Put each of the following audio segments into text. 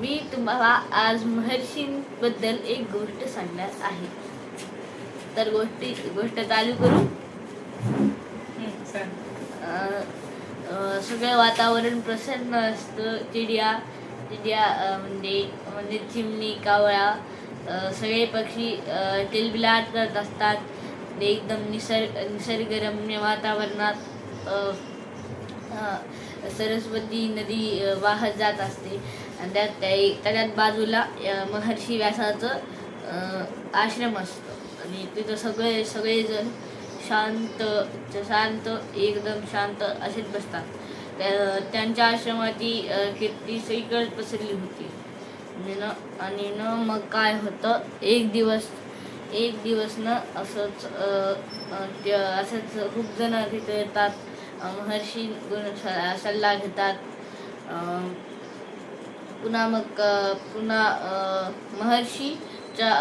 मी तुम्हाला आज महर्षींबद्दल एक गोष्ट सांगणार आहे. तर गोष्ट चालू करू. सगळं वातावरण प्रसन्न असतं. चिडिया म्हणजे चिमणी, कावळा, सगळे पक्षी किलबिलाट करत असतात. ते एकदम निसर्गरम्य वातावरणात सरस्वती नदी वाहत जात असते. आणि त्याच्यात बाजूला महर्षी व्यासाचं आश्रम असतो. आणि तिथं सगळेजण शांत एकदम शांत असेच बसतात. त्यांच्या आश्रमाची कीर्ती सगळीकडे पसरली होती. आणि मग काय होतं, एक दिवस असंच खूप जण तिथे येतात. महर्षी सल्ला घेतात. पुन्हा महर्षीच्या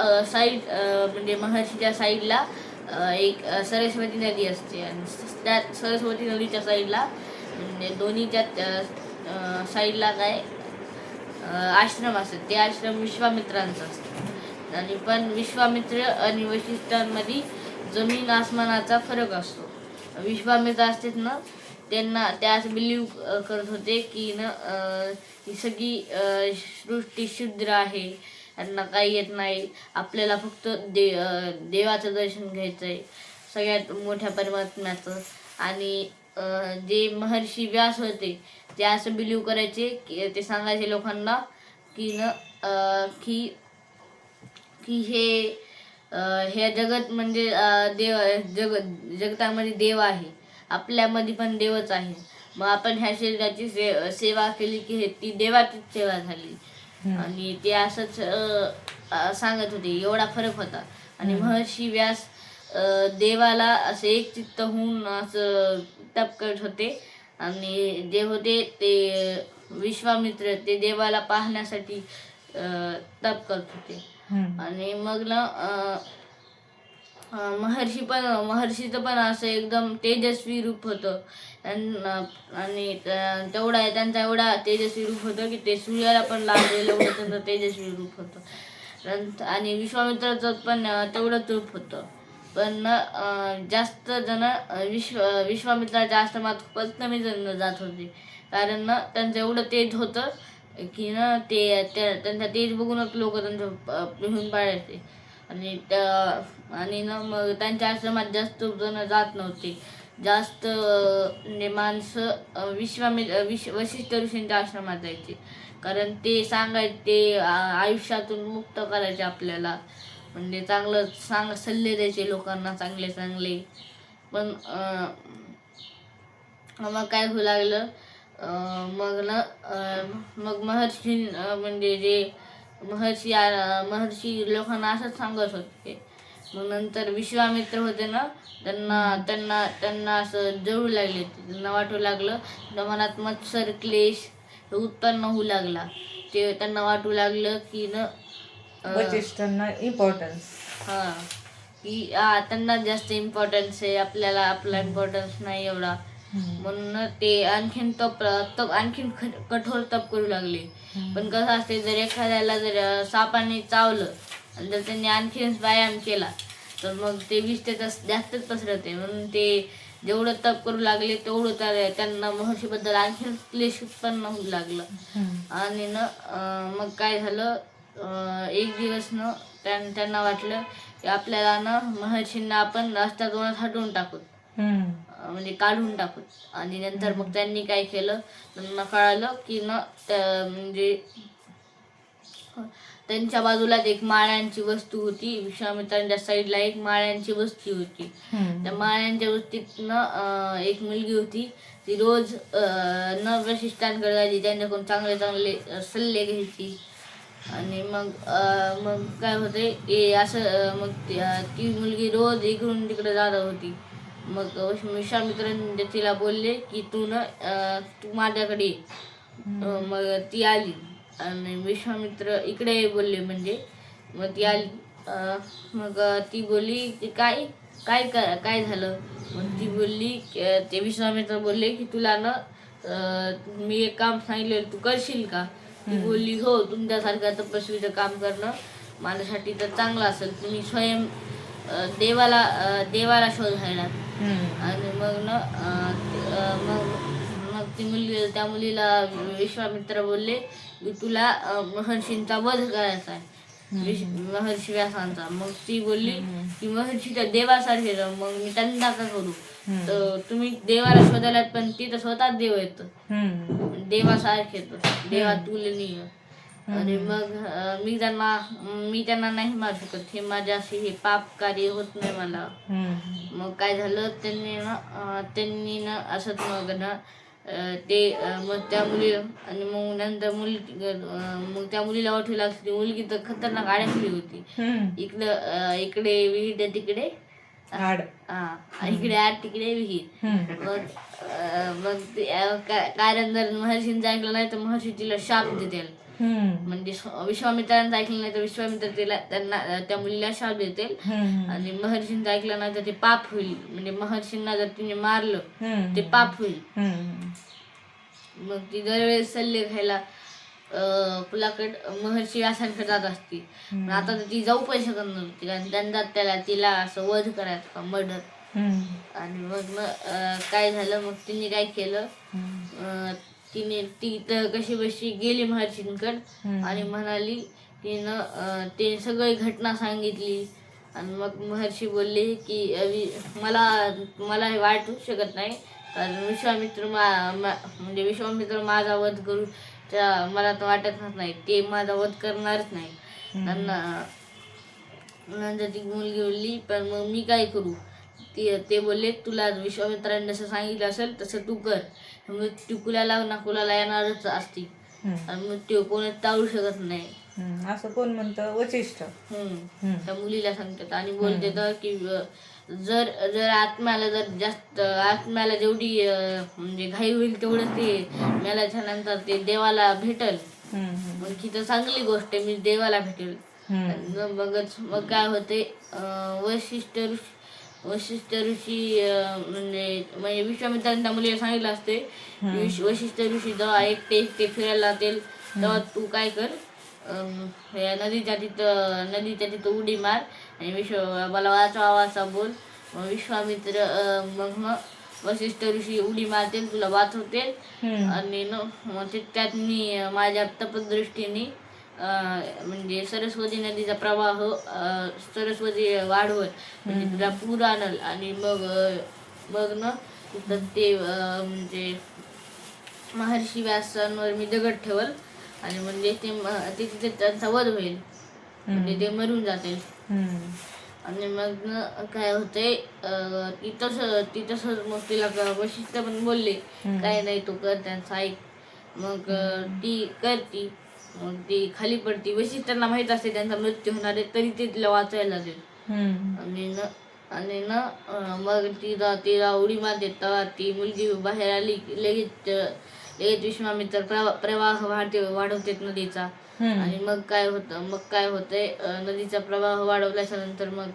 महर्षीच्या साईडला एक सरस्वती नदी असते. आणि त्या सरस्वती नदीच्या साईडला म्हणजे दोन्हीच्या साईडला आश्रम असतात. ते आश्रम विश्वामित्रांचं असतं. आणि पण विश्वामित्र आणि वशिष्ठांमध्ये जमीन आसमानाचा फरक असतो. विश्वामित्र असतात ना, त्या असं बिलीव्ह करत होते की ही सगळी सृष्टी शुद्र आहे, त्यांना काही येत नाही. आपल्याला फक्त देवाचं दर्शन घ्यायचं आहे, सगळ्यात मोठ्या परमात्म्याचं. आणि जे महर्षी व्यास होते ते असं बिलीव्ह करायचे की ते सांगायचे लोकांना की हे जगत म्हणजे जगतामध्ये देव आहे, आपल्यामध्ये पण देवच आहे. मग आपण ह्या शरीराची सेवा केली की ती देवाचीच सेवा झाली. आणि ते असंच सांगत होते. एवढा फरक होता. आणि महर्षी व्यास देवाला असे एक चित्त होऊन असं तप करत होते. आणि जे होते ते विश्वामित्र ते देवाला पाहण्यासाठी तप करत होते. आणि मग महर्षीचं पण असं एकदम तेजस्वी रूप होतं. आणि त्यांचा एवढा तेजस्वी रूप होतं की ते सूर्याला पण लागलेलं एवढं त्यांचं तेजस्वी रूप होतं. आणि विश्वामित्राचं पण तेवढंच रूप होतं. पण जास्त जण विश्वामित्राच्या आश्रमात खूपच कमी जण जात होते. कारण त्यांचं एवढं तेज होतं की त्यांचा तेज बघूनच लोक त्यांचं पिहून पाडायचे. आणि मग त्यांच्या आश्रमात जास्त जण जात नव्हते. जास्त माणसं वशिष्ठ ऋषींच्या आश्रमात जायचे. कारण ते सांगायचे, आयुष्यातून मुक्त करायचे आपल्याला. म्हणजे चांगलं सल्ले द्यायचे लोकांना, चांगले. पण मग काय होऊ लागलं, मग महर्षी लोकांना असंच सांगत होते. मग नंतर विश्वामित्र होते ना, त्यांना असं जळू लागले. त्यांना वाटू लागलं, त्यांच्या मनात मत्सर क्लेश उत्पन्न होऊ लागला. ते त्यांना वाटू लागलं की वशिष्ठांना इम्पॉर्टन्स की त्यांना जास्त इम्पॉर्टन्स आहे, आपला इम्पॉर्टन्स नाही एवढा. म्हणून ते आणखीन कठोर तप करू लागले. पण कसं असते, जर एखाद्याला जर सापाने चावलं आणि जर त्यांनी आणखीन व्यायाम केला तर मग ते विष जास्तच पसरते. म्हणून ते जेवढं तप करू लागले तेवढं त्यांना महर्षीबद्दल आणखीन क्लेश उत्पन्न होऊ लागलं. आणि मग काय झालं, एक दिवस त्यांना वाटलं की आपल्याला महर्षींना आपण रस्त्यातून हटवून टाकू, म्हणजे काढून टाकू. आणि नंतर मग त्यांनी काय केलं, त्यांना कळालं की म्हणजे त्यांच्या बाजूला एक माळ्यांची वस्तू होती. विश्वामित्रांच्या साईडला एक माळ्यांची वस्ती होती. त्या माळ्यांच्या वस्तीत एक मुलगी होती. ती रोज वशिष्ठांकडे जायची, त्यांच्याकडून चांगले सल्ले घ्यायची. आणि मग काय होते असं, मग ती मुलगी रोज इकडून तिकडे जात होती. मग विश्वामित्र तिला बोलले की तू माझ्याकडे ये. मग ती आली. आणि विश्वामित्र इकडे बोलले, म्हणजे मग ती आली. मग ती बोलली की काय झालं. मग ती बोलली, ते विश्वामित्र बोलले की तुला मी एक काम सांगितलेलं तू करशील का. ती बोलली हो, तुमच्यासारखं तपस्वीचं काम करणं माझ्यासाठी तर चांगलं असेल. तुम्ही स्वयं देवाला शोधायला. आणि मग ना मग ती मुलगी त्या मुलीला विश्वामित्र बोलले की तुला महर्षींचा वध करायचा आहे, महर्षी व्यासांचा. मग ती बोलली की महर्षी तर देवासारखे जाऊ, मग मी त्यांना का करू. तर तुम्ही देवाला शोधायलात पण ती तर स्वतःच देव येतं, देवासारखे देवा तुलनीय. आणि मग मी त्यांना नाही मारू शकत, हे माझ्याशी हे पाप कार्य होत नाही मला. मग काय झालं, त्यांनी ना असंच मग ना मग त्या मुली आणि मग नंतर मग त्या मुलीला वाटू लागली, मुलगी तर खतरनाक अडकली होती. इकडे विहीर, तिकडे इकडे आड तिकडे विहीर. मग कारण जर महर्षींचं ऐकलं नाही तर महर्षी तिला शाप देतील. म्हणजे विश्वामित्रांचं ऐकलं नाही तर विश्वामित्र त्यांना त्या मुलीला शाप देतील. आणि महर्षींचं ऐकलं नाही तर ते पाप होईल, म्हणजे महर्षींना जर तिने मारलं ते पाप होईल. मग ती दरवेळेस सल्ले घ्यायला महर्षी व्यासांकडे जात असती. आता तर ती जाऊ पण शकत नव्हती, कारण त्यांना तिला असं वध करायचं, मर्डर. आणि मग काय झालं, मग तिने काय केलं, ती तर कशी बशी गेली महर्षींकडे आणि म्हणाली ते सगळी घटना सांगितली. आणि मग महर्षी बोलले की मला हे वाटू शकत नाही, कारण विश्वामित्र माझा वध करू मला तर वाटत नाही, ते माझा वध करणारच नाही. नंतर ती मुलगी बोलली पण मग मी काय करू. ते बोलले तुला विश्वामित्रांनी जसं सांगितलं असेल तसं तू कर. मृत्यू कुणाला ना कुणाला येणारच असती आणि मृत्यू कोणी टाळू शकत नाही. असं कोण म्हणतं, वशिष्ठ त्या मुलीला सांगतात आणि बोलते तर की जर आत्म्याला जेवढी म्हणजे घाई होईल तेवढं ते मेल्याच्या नंतर ते देवाला भेटल. मग तिथं चांगली गोष्ट आहे, मी देवाला भेटेल. मग काय होते, वशिष्ठ ऋषी म्हणजे विश्वामित्रांनी त्या मुलीला सांगितलं असते, वशिष्ठ ऋषी जेव्हा एकटे फिरायला जातील तेव्हा तू काय कर, नदीच्या तिथं उडी मार आणि मला वाचा बोल. मग विश्वामित्र मग वशिष्ठ ऋषी उडी मारतील, तुला वाचवतील. आणि मग त्यात मी माझ्या तपदृष्टीने म्हणजे सरस्वती नदीचा प्रवाह सरस्वती वाढवत म्हणजे तुला पूर आणल. आणि मग ते म्हणजे महर्षी व्यासांवर मी दगड ठेवल आणि म्हणजे तिथे त्यांचा वध होईल, म्हणजे ते मरून जातील. आणि मग काय होतंय, ती तसंच मग तिला वशिष्ठ पण बोलले काय नाही तू कर त्यांचं ऐक. मग ती करती, मग ती खाली पडती. वशिष्ठांना माहित असते त्यांचा मृत्यू होणार आहे, तरी ते तिला वाचायला लागेल. आणि मग तिला उडी मारते तेव्हा ती मुलगी बाहेर आली. लगेच विश्वामित्र प्रवाह वाढवते नदीचा. आणि मग काय होतंय, नदीचा प्रवाह वाढवल्याच्या नंतर मग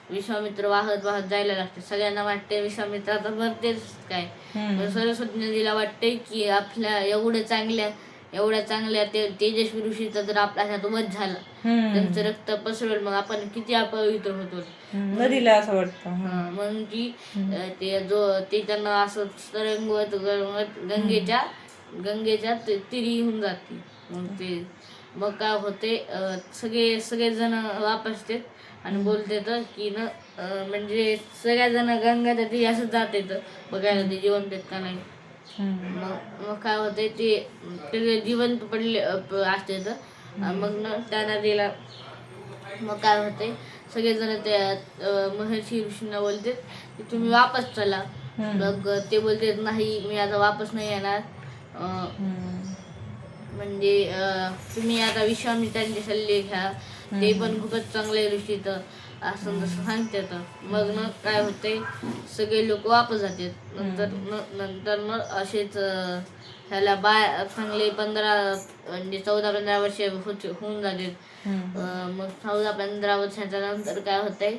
विश्वामित्र वाहत जायला लागते. सगळ्यांना वाटते विश्वामित्राचा मरतेच काय. सरस्वती नदीला वाटते की आपल्या एवढ्या चांगल्या तेजस्वी ऋषीचा जर आपल्या हातात वध झाला, त्यांचं रक्त पसरल, मग आपण किती अपवित्र होतो. नदीला असं वाटतं. म्हणून ती त्यांना असं तरंगवत गंगेच्या तिरी होऊन जाते. मग काय होते, सगळेजण वापस येतात आणि बोलते की म्हणजे सगळ्याजण गंगाच्या तिरी असं जाते बघायला ते जिवंत आहेत का नाही. मग काय होते, ते जिवंत पडले असते. मग त्या नदीला मग काय होते, सगळेजण त्या महर्षी ऋषींना बोलते की तुम्ही वापस चला. मग ते बोलते नाही, मी आता वापस नाही येणार. म्हणजे तुम्ही आता विश्वामित्रांचे सल्ले घ्या, ते पण खूपच चांगले ऋषी तर असं जसं सांगतात. मग काय होते, सगळे लोक वापस जातात. नंतर असेच ह्याला चांगले 14-15 वर्ष होऊन जातात. मग 14-15 वर्षाच्या नंतर काय होतंय,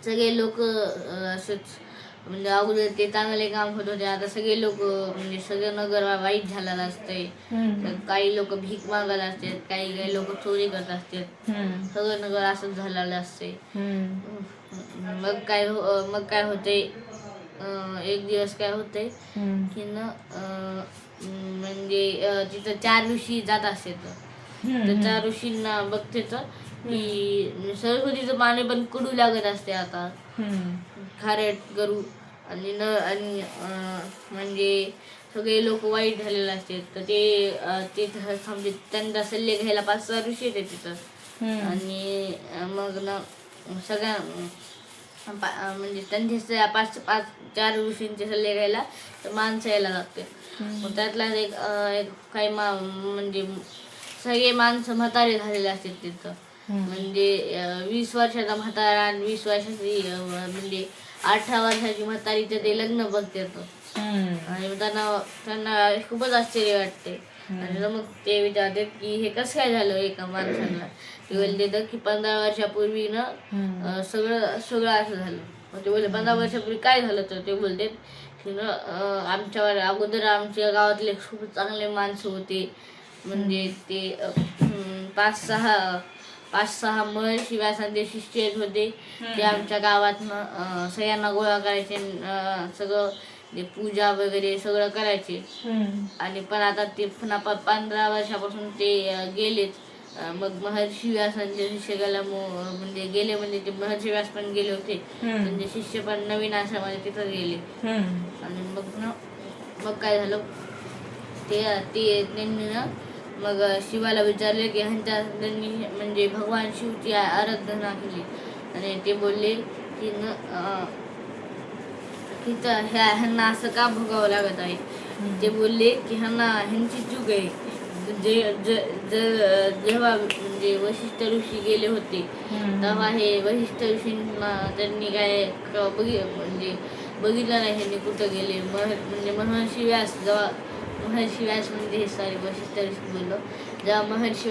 सगळे लोक असेच म्हणजे अगोदर ते चांगले काम होत होते, आता सगळे लोक म्हणजे सगळं नगर वाईट झालेलं असतंय. तर काही लोक भीक मागायला असतात, काही काही लोक चोरी करत असतात, सगळं नगर असंच झालेलं असते. मग काय होते, एक दिवस काय होते की ना म्हणजे तिथं 4 ऋषी जात असते. तर 4 ऋषींना बघते तर की सरस्वतीचं पाणी पण कडू लागत असते आता, खारट करू आणि म्हणजे सगळे लोक वाईट झालेले असतात. तर ते समजे त्यांचा सल्ले घ्यायला 5-6 ऋषी येते तिथं. आणि मग ना सगळ्या म्हणजे त्यांचे 4 ऋषींचे सल्ले घ्यायला तर माणसं यायला लागते. मग त्यातला एक काही म्हणजे सगळे माणसं म्हातारे झालेले असतात तिथं. म्हणजे 20 वर्षाचा म्हातारा आणि 20 वर्षाची म्हणजे 18 वर्षाची म्हातारी तर ते लग्न बघतात. आणि मग त्यांना खूपच आश्चर्य वाटते. आणि मग ते विचारतात की हे कसं काय झालं एका माणसाला. ते बोलते की 15 वर्षापूर्वी ना सगळं असं झालं. मग ते बोलले 15 वर्षापूर्वी काय झालं. तर ते बोलते की ना आमच्यावर अगोदर आमच्या गावातले खूप चांगले माणसं होते. म्हणजे ते 5-6 महर्षी व्यासांचे शिष्य येत होते. ते आमच्या गावातनं सगळ्यांना गोळा करायचे, सगळं ते पूजा वगैरे सगळं करायचे. आणि पण आता ते पुन्हा 15 वर्षापासून ते गेलेच. मग महर्षी व्यासांचे शिष्य म्हणजे गेले म्हणजे ते महर्षी व्यास पण गेले होते, त्यांचे शिष्य पण नवीन आश्रमामध्ये तिथं गेले. आणि मग काय झालं, त्यांनी ना मग शिवाला विचारले की त्यांनी म्हणजे भगवान शिवची आराधना केली. आणि ते बोलले की ह्यांना असं का भोगावं लागत आहे. ते बोलले की ह्यांची चूक आहे. जेव्हा म्हणजे वशिष्ठ ऋषी गेले होते तेव्हा हे वशिष्ठ ऋषींना त्यांनी काय म्हणजे बघितलं नाही ह्यांनी कुठं गेले. म्हणजे महर्षी व्यास म्हणजे हे वशिष्ठ ऋषी बोललो, जेव्हा महर्षी